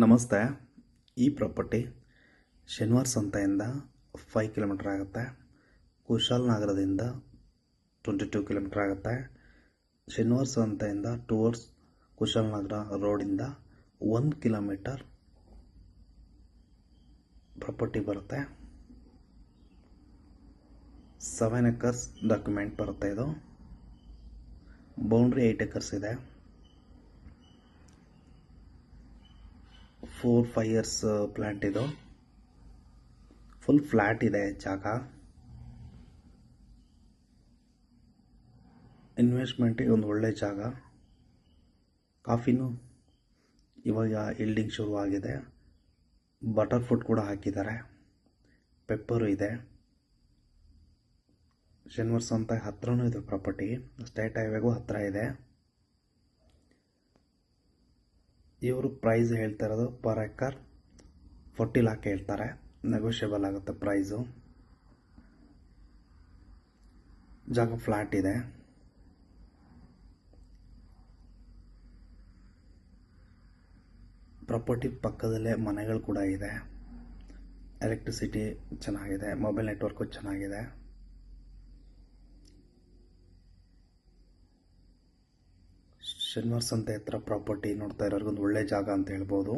ನಮಸ್ತೆ. ಈ ಪ್ರಾಪರ್ಟಿ ಶನಿವಾರ ಸಂತೆಯಿಂದ 5 ಕಿಲೋಮೀಟರ್ ಆಗುತ್ತೆ. ಕುಶಾಲನಗರದಿಂದ 22 ಕಿಲೋಮೀಟರ್ ಆಗುತ್ತೆ. ಶನಿವಾರ ಸಂತೆಯಿಂದ ಟುವರ್ಡ್ಸ್ ಕುಶಾಲನಗರ ರೋಡಿಂದ 1 ಕಿಲೋಮೀಟರ್ ಪ್ರಾಪರ್ಟಿ ಬರುತ್ತೆ. 7 ಎಕರ್ಸ್ ಡಾಕ್ಯುಮೆಂಟ್ ಬರುತ್ತೆ. ಇದು ಬೌಂಡ್ರಿ 8 ಎಕರ್ಸ್ ಇದೆ. 4-5 years ಪ್ಲಾಂಟ್. ಇದು ಫುಲ್ ಫ್ಲ್ಯಾಟ್ ಇದೆ ಜಾಗ. ಇನ್ವೆಸ್ಟ್ಮೆಂಟಿಗೆ ಒಂದು ಒಳ್ಳೆ ಜಾಗ. ಕಾಫಿನೂ ಇವಾಗ ಇಲ್ಡಿಂಗ್ ಶುರುವಾಗಿದೆ. ಬಟರ್ ಫ್ರೂಟ್ ಕೂಡ ಹಾಕಿದ್ದಾರೆ. ಪೆಪ್ಪರು ಇದೆ. ಶನಿವಾರ ಸಂತೆ ಹತ್ರನೂ ಇದೆ ಪ್ರಾಪರ್ಟಿ. ಸ್ಟೇಟ್ ಹೈವೇಗೂ ಹತ್ತಿರ ಇದೆ. ಇವರು ಪ್ರೈಸ್ ಹೇಳ್ತಾ ಇರೋದು ಪರ್ ಎಕರ್ 40 lakh ಹೇಳ್ತಾರೆ. ನೆಗೋಷಿಯಬಲ್ ಆಗುತ್ತೆ ಪ್ರೈಸು. ಜಾಗ ಫ್ಲ್ಯಾಟ್ ಇದೆ. ಪ್ರಾಪರ್ಟಿ ಪಕ್ಕದಲ್ಲೇ ಮನೆಗಳು ಕೂಡ ಇದೆ. ಎಲೆಕ್ಟ್ರಿಸಿಟಿ ಚೆನ್ನಾಗಿದೆ. ಮೊಬೈಲ್ ನೆಟ್ವರ್ಕು ಚೆನ್ನಾಗಿದೆ. ಶನಿವಾರ ಸಂತೆ ಹತ್ರ ಪ್ರಾಪರ್ಟಿ ನೋಡ್ತಾ ಇರೋರ್ಗೊಂದು ಒಳ್ಳೆ ಜಾಗ ಅಂತ ಹೇಳ್ಬೋದು.